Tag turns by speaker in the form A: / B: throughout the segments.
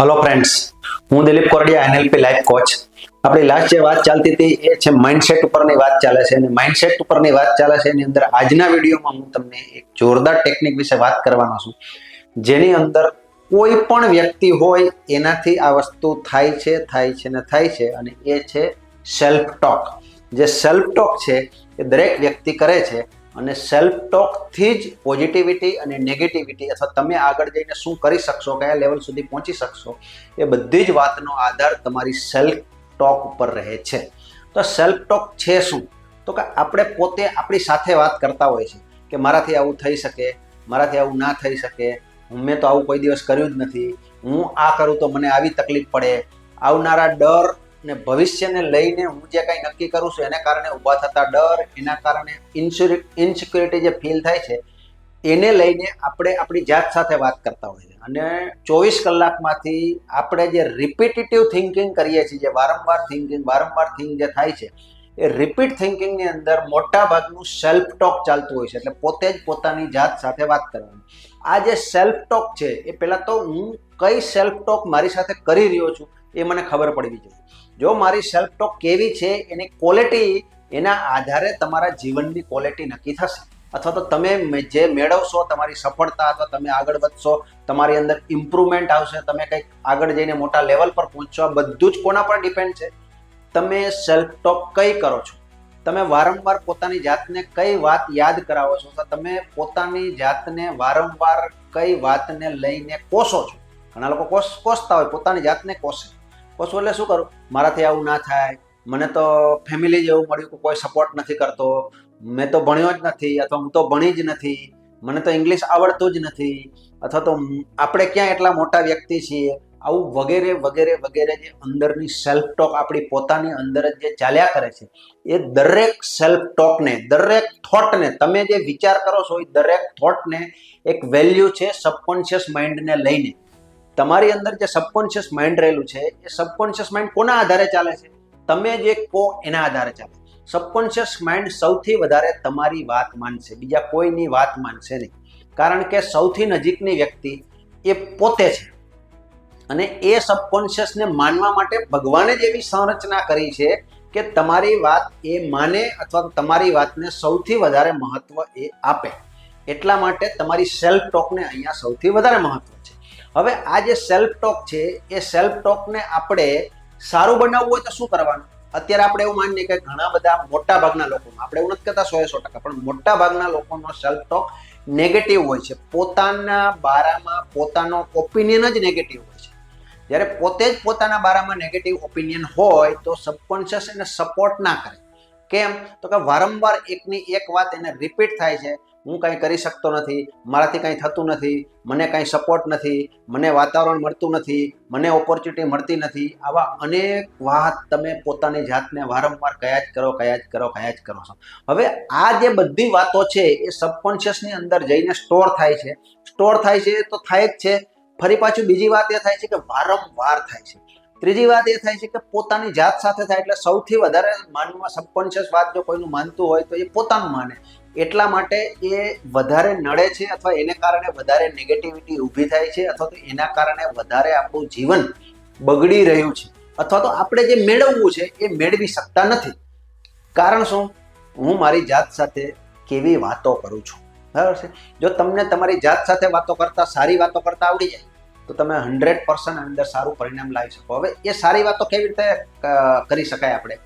A: Hello friends, हूँ Dilip Kordiya NLP life coach. આપણી last જે વાત ચાલતી હતી એ છે માઇન્ડસેટ ઉપરની વાત ચાલે છે અને માઇન્ડસેટ ઉપરની વાત ચાલે છે એની અંદર આજના વિડીયોમાં હું તમને એક જોરદાર ટેકનિક વિશે વાત કરવાનો છું, જેની અંદર કોઈ પણ વ્યક્તિ હોય એનાથી આ વસ્તુ થાય છે અને એ છે સેલ્ફ ટોક। જે સેલ્ફ ટોક છે એ દરેક વ્યક્તિ કરે છે અને સેલ્ફ ટોક થી જ પોઝિટિવિટી અને નેગેટિવિટી અથવા તમે આગળ જઈને શું કરી શકશો, કયા લેવલ સુધી પહોંચી શકશો, એ બધી જ વાતનો આધાર તમારી સેલ્ફ ટોક ઉપર રહે છે। તો સેલ્ફ ટોક છે શું? તો કે આપણે પોતે આપણી સાથે વાત કરતા હોય છે કે મારાથી આવું થઈ શકે, મારાથી આવું ના થઈ શકે, મેં તો આવું કોઈ દિવસ કર્યું જ નથી, હું આ કરું તો મને આવી તકલીફ પડે, આવનારા ડર ને ભવિષ્યને લઈને હું જે કંઈ નક્કી કરું છું એને કારણે ઊભા થતા ડર, એના કારણે ઇન્સિક્યોરિટી જે ફીલ થાય છે એને લઈને આપણે આપણી જાત સાથે વાત કરતા હોઈએ છીએ। અને 24 કલાકમાંથી આપણે જે રિપીટેટિવ થિંકિંગ કરીએ છીએ, જે વારંવાર થિંકિંગ જે થાય છે, એ રિપીટ થિંકિંગની અંદર મોટા ભાગનું સેલ્ફ ટોક ચાલતું હોય છે। એટલે પોતે જ પોતાની જાત સાથે વાત કરવાની। આ જે સેલ્ફ ટોક છે એ પહેલાં તો હું કઈ સેલ્ફ ટોક મારી સાથે કરી રહ્યો છું એ મને ખબર પડવી જોઈએ। જો મારી સેલ્ફ ટોક કેવી છે એની ક્વોલિટી, એના આધારે તમારા જીવનની ક્વોલિટી નક્કી થશે, અથવા તો તમે જે મેળવશો, તમારી સફળતા અથવા તમે આગળ વધશો, તમારી અંદર ઇમ્પ્રુવમેન્ટ આવશે, તમે કંઈક આગળ જઈને મોટા લેવલ પર પહોંચશો, આ બધું જ કોના પર ડિપેન્ડ છે? તમે સેલ્ફ ટોક કઈ કરો છો, તમે વારંવાર પોતાની જાતને કઈ વાત યાદ કરાવો છો, તો તમે પોતાની જાતને વારંવાર કઈ વાતને લઈને કોસો છો। ઘણા લોકો કોસતા હોય, પોતાની જાતને કોસો એટલે શું કરું, મારાથી આવું ના થાય, મને તો ફેમિલી જેવું મળ્યું કે કોઈ સપોર્ટ નથી કરતો, મેં તો ભણ્યો જ નથી, અથવા હું તો ભણી જ નથી, મને તો ઇંગ્લિશ આવડતું જ નથી, અથવા તો આપણે ક્યાં એટલા મોટા વ્યક્તિ છીએ, આવું વગેરે વગેરે વગેરે જે અંદરની સેલ્ફ ટોક આપણી પોતાની અંદર જ જે ચાલ્યા કરે છે, એ દરેક સેલ્ફ ટોકને, દરેક થોટને, તમે જે વિચાર કરો છો એ દરેક થોટને એક વેલ્યુ છે સબકોન્શિયસ માઇન્ડને લઈને। તમારી અંદર જે સબકોન્શિયસ માઇન્ડ રહેલું છે એ સબકોન્શિયસ માઇન્ડ કોના આધારે ચાલે છે? તમે જે કહો એના આધારે ચાલે। સબકોન્શિયસ માઇન્ડ સૌથી વધારે તમારી વાત માનશે, બીજા કોઈની વાત માનશે નહીં, કારણ કે સૌથી નજીકની વ્યક્તિ એ પોતે છે। અને એ સબકોન્શિયસને માનવા માટે ભગવાને જ એવી સંરચના કરી છે કે તમારી વાત એ માને અથવા તમારી વાતને સૌથી વધારે મહત્વ એ આપે। એટલા માટે તમારી સેલ્ફ ટોકને અહીંયા સૌથી વધારે મહત્વ છે। હવે આ જે સેલ્ફ ટોક છે એ સેલ્ફ ટોકને આપણે સારું બનાવવું હોય તો શું કરવાનું? અત્યારે આપણે એવું માનીએ કે ઘણા બધા મોટા ભાગના લોકોનો, આપણે એવું નથી કહેતા 100% પણ મોટા ભાગના લોકોનો સેલ્ફ ટોક નેગેટિવ હોય છે, પોતાના બારામાં પોતાનો ઓપિનિયન જ નેગેટિવ હોય છે। જ્યારે પોતે જ પોતાના બારામાં નેગેટિવ ઓપિનિયન હોય તો સબકોન્શિયસ એને સપોર્ટ ના કરે। કેમ? તો કે વારંવાર એકની એક વાત એને રિપીટ થાય છે, હું કાંઈ કરી શકતો નથી, મારાથી કાંઈ થતું નથી, મને કાંઈ સપોર્ટ નથી, મને વાતાવરણ મળતું નથી, મને ઓપોર્ચ્યુનિટી મળતી નથી, આવા અનેક વાત તમે પોતાની જાતને વારંવાર કયા જ કરો છો। હવે આ જે બધી વાતો છે એ સબકોન્શિયસની અંદર જઈને સ્ટોર થાય છે તો થાય જ છે। ફરી પાછું બીજી વાત એ થાય છે કે વારંવાર થાય છે। ત્રીજી વાત એ થાય છે કે પોતાની જાત સાથે થાય, એટલે સૌથી વધારે માનવા સબકોન્શિયસ વાત જો કોઈનું માનતું હોય તો એ પોતાનું માને, એટલા માટે એ વધારે નડે છે, અથવા એને કારણે વધારે નેગેટિવિટી ઊભી થાય છે, અથવા તો એના કારણે વધારે આપણું જીવન બગડી રહ્યું છે, અથવા તો આપણે જે મેળવવું છે એ મેળવી શકતા નથી। કારણ શું? હું મારી જાત સાથે કેવી વાતો કરું છું, બરાબર છે? જો તમને તમારી જાત સાથે વાતો કરતા, સારી વાતો કરતા આવડી જાય તો તમે 100% અંદર સારું પરિણામ લાવી શકો। હવે એ સારી વાતો કેવી રીતે કરી શકાય આપણે?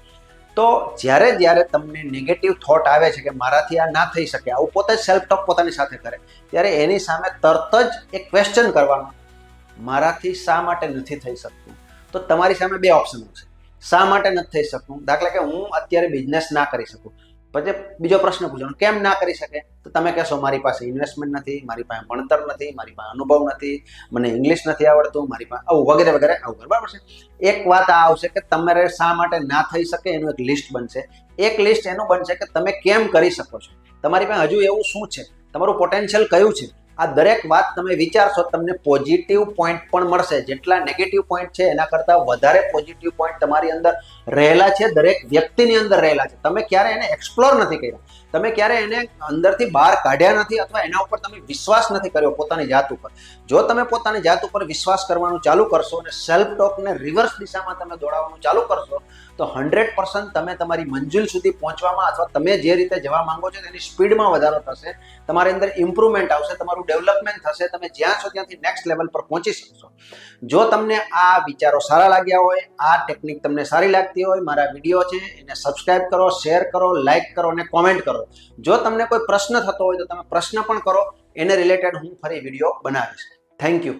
A: તો જ્યારે તમને નેગેટિવ થોટ આવે છે કે મારાથી આ ના થઈ શકે, આવું પોતે જ સેલ્ફ ટોક પોતાની સાથે કરે, ત્યારે એની સામે તરત જ એક ક્વેશ્ચન કરવાનો, મારાથી શા માટે નથી થઈ શકતું? તો તમારી સામે બે ઓપ્શન હશે, શા માટે નથી થઈ શકતું? દાખલા કે હું અત્યારે બિઝનેસ ના કરી શકું, પછી બીજો પ્રશ્ન પૂછવાનો, કેમ ના કરી શકે? તો તમે કહેશો મારી પાસે ઇન્વેસ્ટમેન્ટ નથી, મારી પાસે ભણતર નથી, મારી પાસે અનુભવ નથી, મને ઇંગ્લિશ નથી આવડતું, મારી પાસે આવું વગેરે વગેરે આવું, બરાબર છે? એક વાત આ આવશે કે તમારે શા માટે ના થઈ શકે એનું એક લિસ્ટ બનશે। એક લિસ્ટ એનું બનશે કે તમે કેમ કરી શકો છો, તમારી પાસે હજુ એવું શું છે, તમારું પોટેન્શિયલ કયું છે। આ દરેક વાત તમે વિચારશો, તમને પોઝિટિવ પોઈન્ટ પણ મળશે। જેટલા નેગેટિવ પોઈન્ટ છે એના કરતાં વધારે પોઝિટિવ પોઈન્ટ તમારી અંદર રહેલા છે, દરેક વ્યક્તિની અંદર રહેલા છે, તમે ક્યારે એને એક્સપ્લોર નથી કર્યા। તમે ક્યારે એને અંદરથી બહાર કાઢ્યા નથી અથવા એના ઉપર તમે વિશ્વાસ નથી કર્યો પોતાની જાત ઉપર. જો તમે પોતાની જાત ઉપર વિશ્વાસ કરવાનું ચાલુ કરશો અને સેલ્ફ ટોકને રિવર્સ દિશામાં તમે દોડાવવાનું ચાલુ કરશો તો 100% તમે તમારી મંજિલ સુધી પહોંચવામાં અથવા તમે જે રીતે જવા માંગો છો તેની સ્પીડમાં વધારો થશે, તમારી અંદર ઇમ્પ્રુવમેન્ટ આવશે, તમારું ડેવલપમેન્ટ થશે, તમે જ્યાં છો ત્યાંથી નેક્સ્ટ લેવલ પર પહોંચી શકશો. જો તમને આ વિચારો સારા લાગ્યા હોય, આ ટેકનિક તમને સારી લાગતી હોય, મારા વિડીયો છે એને સબસ્ક્રાઇબ કરો, શેર કરો, લાઇક કરો અને કોમેન્ટ કરો. જો તમને કોઈ પ્રશ્ન થતો હોય તો તમે પ્રશ્ન પણ કરો, એને રિલેટેડ હું ફરી વિડીયો બનાવીશ. Thank you.